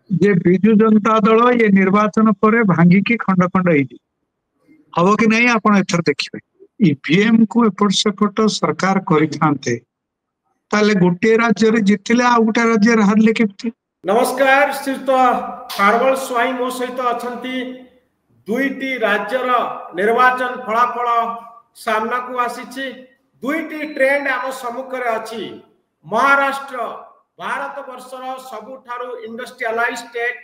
जे बिजु जनता दल ये निर्वाचन पर भांगिकी खंड खंड हम कि नहीं आप एथर देखिए ईवीएम को एपट सेपट सरकार करते गोटे राज्य जितले आ गोटे राज्य हारले केमती। नमस्कार श्रीयुत खारवल स्वाई मो सहित अच्छा दुईटी राज्यर निर्वाचन फलाफल सामना को आसी दुईटी ट्रेंड आम सम्मुखें अच्छी। महाराष्ट्र भारत वर्षर सबुठारु इंडस्ट्रियलाइज स्टेट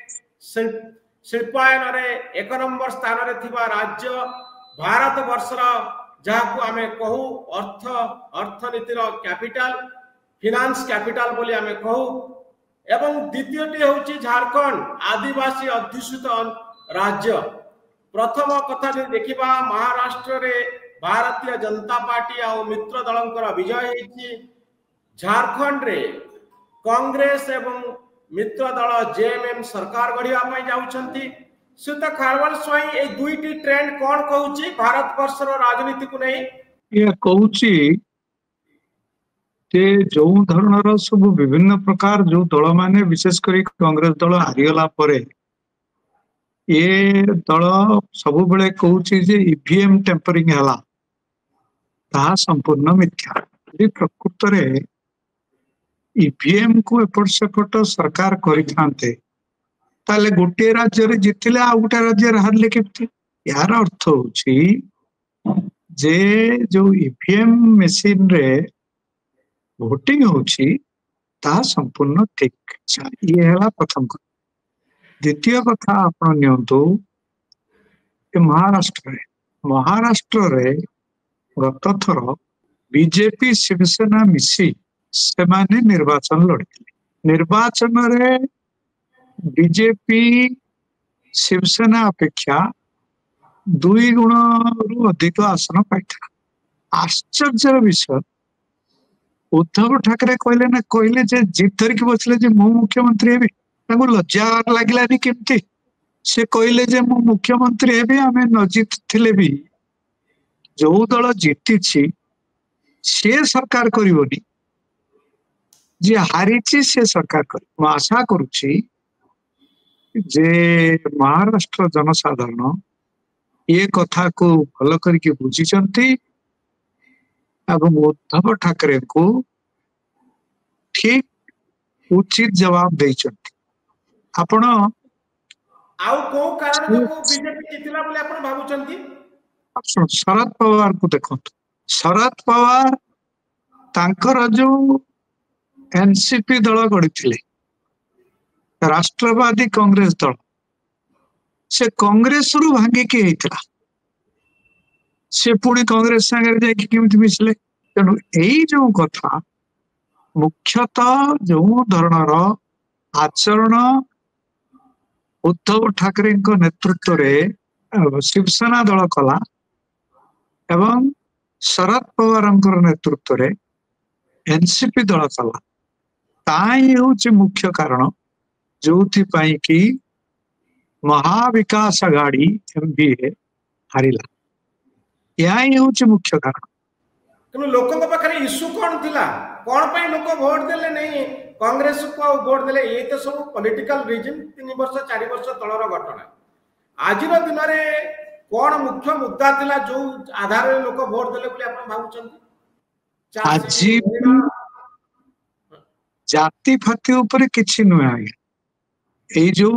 शिल्पायन रे एक नंबर स्थान रे थिबा राज्य भारत वर्षर जहां आमे कहू अर्थनीतिर कैपिटल फिनान्स कैपिटल बोली आमे कहू। एवं द्वितीयटी हूँ झारखंड आदिवासी अध्युषित राज्य। प्रथम कथा देखा महाराष्ट्र रे भारतीय जनता पार्टी आ मित्र दलंकर विजय होती। झारखंड रे कांग्रेस एवं मित्र दल जेएमएम सरकार गढ़ा जाउछंती। सुत खारवाल स्वाई ए दुईटी ट्रेंड कौन कहूची भारत वर्षर राजनीति को नहीं ये कहूची जो धरणर सब विभिन्न प्रकार जो दल माने विशेष कर कांग्रेस दल हारीगला परे ये दल सब बेले कहूची जे ईवीएम टेम्परिंग हला ता संपूर्ण मिथ्या। प्रकृत रे ईवीएम को एपट सेपट सरकार करते गोटे राज्य जितले आ गोटे राज्य हारले केमती। यार अर्थ होची जे जो ईवीएम मशीन रे भोटिंग होची ता संपूर्ण ठीक। ये है प्रथम कथा। द्वितीय कथा आपण नियंतु महाराष्ट्र रे गत थर बीजेपी शिवसेना मिसी से माने निर्वाचन लड़ते। निर्वाचन रे बीजेपी शिवसेना अपेक्षा 2 गुण रु अधिक आसन पाइथा। आश्चर्य विषय उद्धव ठाकरे कहले जे जीत धरिक बसले जे मु मुख्यमंत्री हेबी लज्जा लगिलानी केमती। से कहले जे मु मुख्यमंत्री हेबी आमे न जीत थिले भी जो दल जीति से सरकार करिवनी जे हारिची से सरकार कर। आशा करुछि जे महाराष्ट्र जनसाधारण ये कथा को भल करके बुझिचंती एवं उद्धव ठाकरे को ठीक उचित जवाब देइचंती। आपण आउ को कारण को बीजेपी जितला बोले आपण भाबुचंती। शरद पवार को देखंतु। शरद पवार तांकर जो एनसीपी दल गढ़ी राष्ट्रवादी कांग्रेस दल से कांग्रेस रु भांगिकी होता से पुणी कांग्रेस संगे जाकि मिसले। तेणु यही जो कथा मुख्यतः जो धरणर आचरण उद्धव ठाकरे नेतृत्व रे शिवसेना दल कला एवं शरद पवार नेतृत्व रे एनसीपी दल कला ताई हूँ मुख्य कारण जो कि महाविकास आघाड़ी एमबीए हारिला। यही हूँ मुख्य कारण। तेणु लोकों पाखे इश्यू कौन थिला कौन पे लोक वोट देले नहीं कांग्रेस को वोट देले ये तो सब पॉलिटिकल रीजन 3 वर्ष 4 वर्ष तलर घटना। आज दिन में कौन मुख्य मुद्दा थिला जो आधार रे लोक वोट देले बोले आपण भाबुचंती। आज जाति फाति ऊपर किछि नुआ ये जो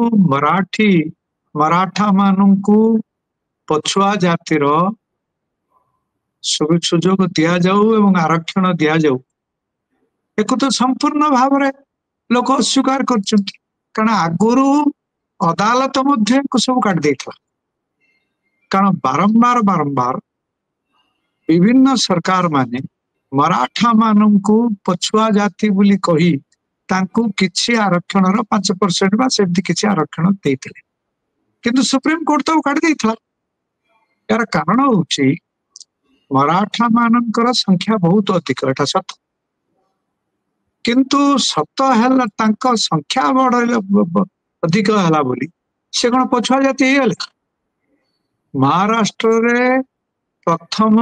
मराठा मानू पछुआ जातिर सुजोग दिया जाऊ एवं आरक्षण दिया जाऊ एक तो संपूर्ण भाव में लोक अस्वीकार कर आगुरी अदालत सब काट देता। कारण बारंबार बारंबार विभिन्न सरकार माने मराठा मानू पछुआ जाति बोली कही तांकु किछि आरक्षण 5% बा सेमती किछि आरक्षण देइथिले किंतु सुप्रीम कोर्ट तो काट देइथला। यार कारण होची मराठा मानकर संख्या बहुत अधिक एटा सत किंतु सत है तांका संख्या बड़ अधिक है बोली से कौन पछुआ जाति हो। महाराष्ट्र रे प्रथम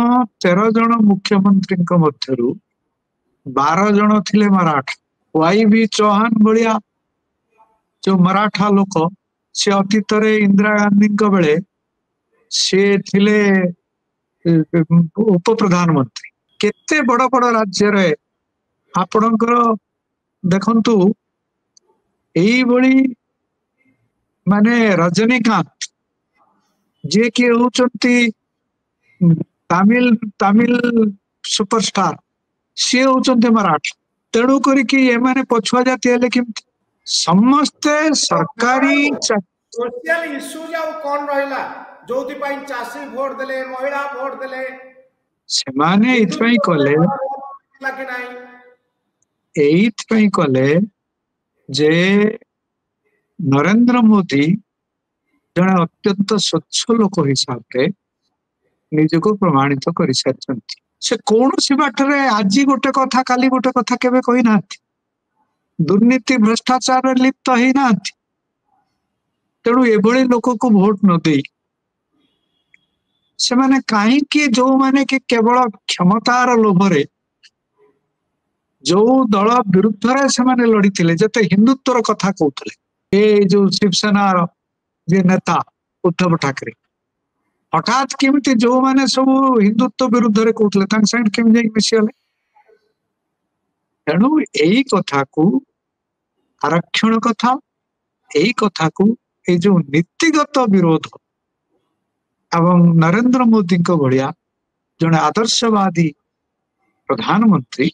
13 जन मुख्यमंत्री मध्य 12 जन थिले मराठा। वाई भी चौहान भाया जो मराठा लोक से अतीत इंदिरा गांधी बेले से थिले उप प्रधानमंत्री केते बड़ बड़ राज्य रे आपणकर देखंतु एई बड़ी माने रजनीकांत जे कि होचंती तमिल तमिल सुपरस्टार सी होचंती मराठा तेणु करिकी ये माने पछुआ जाती हेले किमती समस्ते सरकारी सोशल इश्यूज आ कोन रहिला जोथि पई चासी वोट देले महिला वोट देले से माने इतपई कले लागे नाही एइतपई कले जे नरेंद्र मोदी जने अत्यंत स्वच्छ लोक हिसाब से निजको प्रमाणित कर सारिछंती से कौन बाटरे आज गोटे कथा काली गोटे कथा केबे कहि नाथि दुर्नीति भ्रष्टाचार लिप्त ही नाथि तेणु एभली लोक को भोट न दे से माने काहे कि जो माने कि केवल क्षमतार लोभरे जो दल विरुद्ध रे से माने लड़ी थिले जते हिंदुत्वर कथा कहउतले ए जो शिवसेना जे नेता उद्धव ठाकरे हठात केमिति जो माने सब हिंदुत्व विरुद्ध रे कहउतले तांग संग केम जाई मिसियले तेणु एई कथा को आरक्षण कथा एई कथा को ए जो नीतिगत विरोध एवं नरेंद्र मोदी को भलिया जने आदर्शवादी प्रधानमंत्री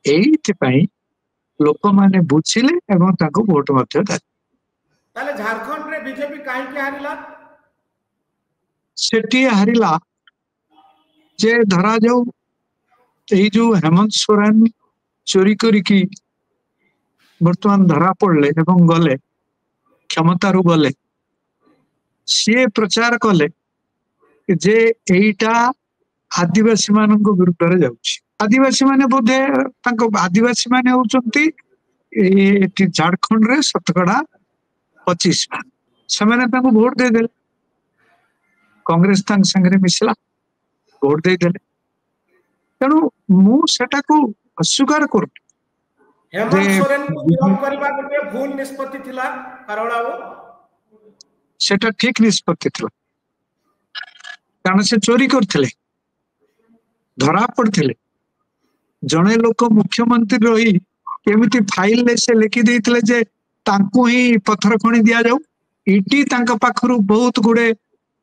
एइथिपाई लोक माने बुझिले एवं ताको वोट मध्य दे ताले झारखंड रे बीजेपी काहे के हारिला सेठी हारिला जे धरा जाऊ एई जो हेमंत सोरेन चोरी करी की वर्तमान धरा पड़ले एवं गले क्षमतारू गले सी प्रचार कले जे एइटा आदिवासी मानक विरुद्ध रे जाउछि आदिवासी माने बोधे तांको आदिवासी माने होचंती झारखंड रे 25% से माने तांको वोट दे देले कांग्रेस तांग संगे मिसला वोट दे देले तेणु मु सेटा को अस्वीकार कर हेमंत सोरेन को विरोध करबा गोटे भूल निष्पत्ति थिला कारणा सेटा ठीक निष्पत्ति थिला कारण से चोरी करथिले धरा पड़थिले जने लोक मुख्यमंत्री रही केमिति फाइल ले से लिखि देथिले जे तांकु ही पत्थर खणी दिया जाऊ इटी तांका पाखरु बहुत गुडे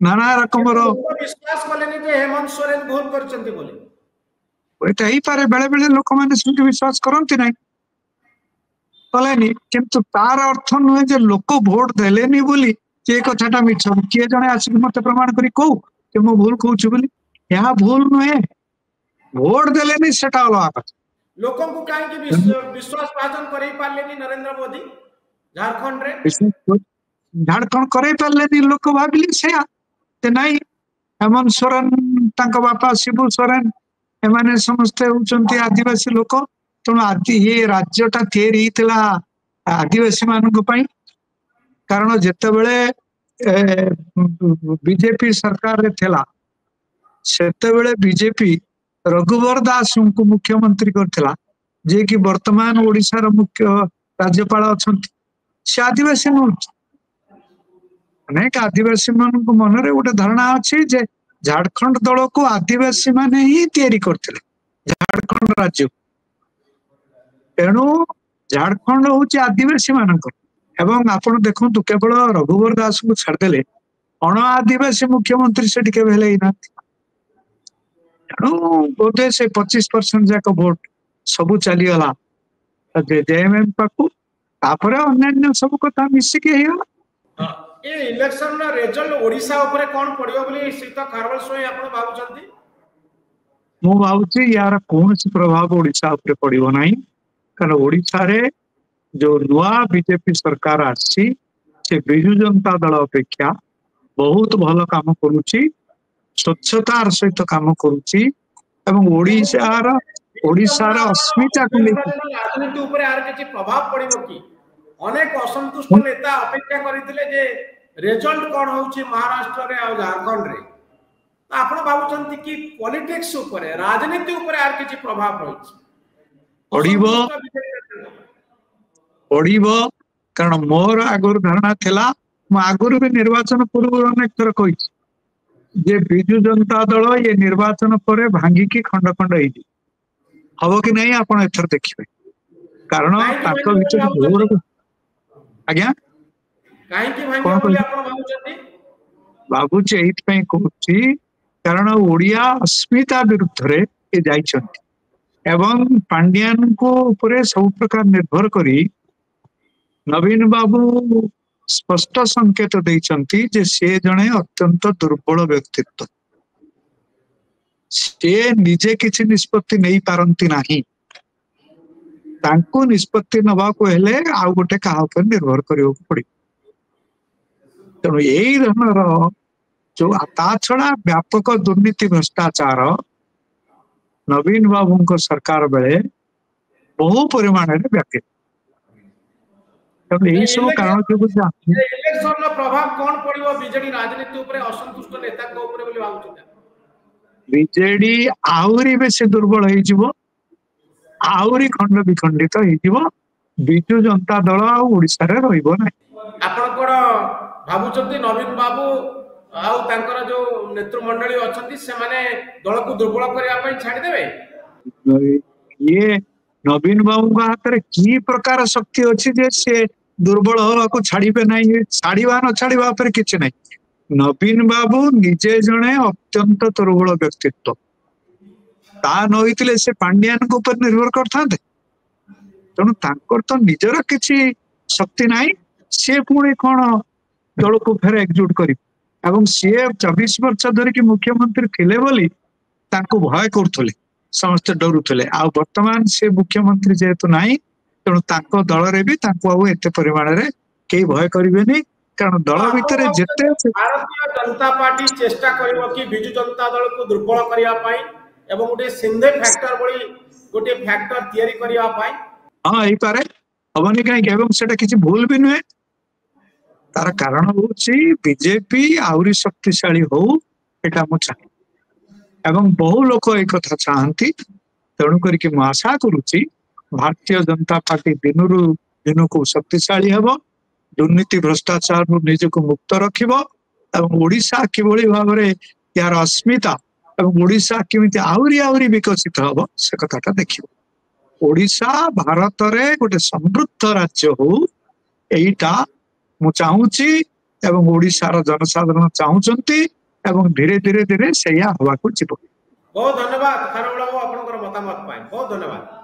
नाना रकम रो विश्वास कलेनी जे हेमंत सोरेन भूल करचंती बोली एटा ही पारे बेले बेले लोक माने सुन विश्वास करंती नाही कलेनी किंतु तार अर्थ नुहे जे लोक वोट देलेनी बोली जे कथाटा मिछ किए जने आसी मते प्रमाण करी कहू कि मो भूल कहूछु बोली यहा भूल नुहे वोट देलेनी सेटा अलगा कथा लोकों को काहे कि विश्वास भाजन करै पालेनी नरेंद्र मोदी झारखंड रे झारखंड करै पालेनी लोक भाबिली सेया ते नाही हेमंत सोरेन तांका बापा शिबू सोरेन एमाने समस्ते होचंती आदिवासी लोक तेणु आदि ये राज्यटा तैयारी हितला आदिवासी मानक पई कारण जेते बेले बीजेपी सरकार रे थेला सेते बेले बीजेपी रघुवर दास को मुख्यमंत्री करथिला जे कि वर्तमान ओडिसा रो मुख्य राज्यपाल अछंती से आदिवासी नोट अनेक आदिवासी मान मन रे गोटे धारणा अछि जे झारखंड दल को आदिवासी माने ही तैयारी करथिले झारखंड राज्य तेणु झारखंड होची आदिवासी मानक एवं आपण देखंतु केवल रघुवर दास को छाड़देले अण आदिवासी मुख्यमंत्री से टिके भेले ही ना बोधे से 25% जाक वोट सबू चली गला जेएमएम पाकू तापरे अन्य सब कथा मिसिक हेला ए इलेक्शन रा रिजल्ट ओडिसा ऊपर कोन पडियो बोली सीता खारवल सोई आपण भाबुचंती मु भाबुची यार कोनसी प्रभाव ओडिसा ऊपर पडियो नाही कारण ओडिसा रे जो नुआ बीजेपी सरकार आसी से बिजु जनता दल अपेक्षा बहुत भल काम करुची स्वच्छतार सहित काम करुची एवं ओडिसार अस्मिता को राजनीति ऊपर आर किछि प्रभाव पडिबो की अनेक असंतुष्ट नेता अपेक्षा करिथिले जे रिजल्ट कोन होउची महाराष्ट्र रे आ झारखंड रे आपण भाबुचंती कि पॉलिटिक्स ऊपर राजनीति ऊपर आर किछि प्रभाव होइची पडिबो कारण मोर आगुर धारणा थिला मु आगुर भी निर्वाचन पूर्व अनेक थर कही जे बिजु जनता दल ये निर्वाचन पर भांगिकी खंड खंड हम कि नहीं आप एथर देखिए कारण ताको भीतर घोर आज्ञा कौन भावुचे एइथपई कहूची कारण ओडिया अस्मिता विरुद्ध रे ये जाइछंती एवं पांड्यान को ऊपर सब प्रकार निर्भर करी नवीन बाबू स्पष्ट संकेत देइछंती जे से जणे अत्यंत दुर्बल व्यक्तित्व से निजे किछि निष्पत्ति नहीं पारंती नाही तांको निष्पत्ति नबा को हेले आ गोटे कहा ऊपर निर्भर करियो पड़ी तेणु यही धरनर जो ता छड़ा व्यापक दुर्नीति भ्रष्टाचार नवीन बाबू सरकार बेले बहु परिमाण में व्याप्त यही सब कारण इलेक्शन प्रभाव कौन पड़िबो बीजेडी राजनीति ऊपर असंतुष्ट नेता को ऊपर बोली भावुछन बीजेडी आउरी बेसी दुर्बल होई जिवो आउरी खंड विखंडित होई जिवो बिजु जनता दल आ ओडिसा रे रहिबो नै आपण कोन भावुछंती नवीन बाबू आउ तांकर जो नेतृमंडली अछंती से माने दल को दुर्बल करिया पई छाडी देबे ये नवीन बाबू का हाथ रे की प्रकार शक्ति अछि जे से दुर्बल होवा को छाड़ीबे नहीं छाड़ीबा न छाड़ीबा पर किछ नहीं नवीन बाबू निजे जणे अत्यंत दुर्बल व्यक्तित्व ता नहितले से पांड्यान को ऊपर निर्भर करथांते तेणु तांकर तो निजर किछि शक्ति नाही से पुणी कोन दल को फेर एकजुट करी एवं सी 24 वर्ष धरिकी मुख्यमंत्री थिले बोली तांको भय करथले समस्त डरुथले आ वर्तमान से मुख्यमंत्री जेहेतु नाही तेणु तांको दल रे भी तांको आ एते परिमाण रे केही भय करिवेनी कारण दल भितर जेते भारतीय जनता पार्टी चेष्टा करिवो कि बिजु जनता दल को दुर्बल करिया पाई एवं गोटे सिंधे फैक्टर बोली गोटे फैक्टर तयारी करिया पाई हां एई पारे हबनी काई एवं सेटा किछि भूल भी नहे तार कारण होची बीजेपी आउरी शक्तिशाली हो एटा मु चाहे एवं बहु लोक एक कथा चाहती तेणु करके मु आशा करुची भारतीय जनता पार्टी दिनरु दिन को शक्तिशाली हेबो दुर्नीति भ्रष्टाचार निज को मुक्त रखिबो एवं ओडिशा किभली भाव रे यार अस्मिता एवं ओडिशा केमिति आउरी आउरी विकसित हेबो से कथाटा देखिबो ओडिशा भारत रे गोटे समृद्ध राज्य हो एइटा मु चाहूची एवं ओडिशार जनसाधारण चाहूचंती एवं धीरे धीरे धीरे सैया हवा को जीव बहुत धन्यवाद खारबेला बाबू आपनकर मतामत पाए बहुत धन्यवाद।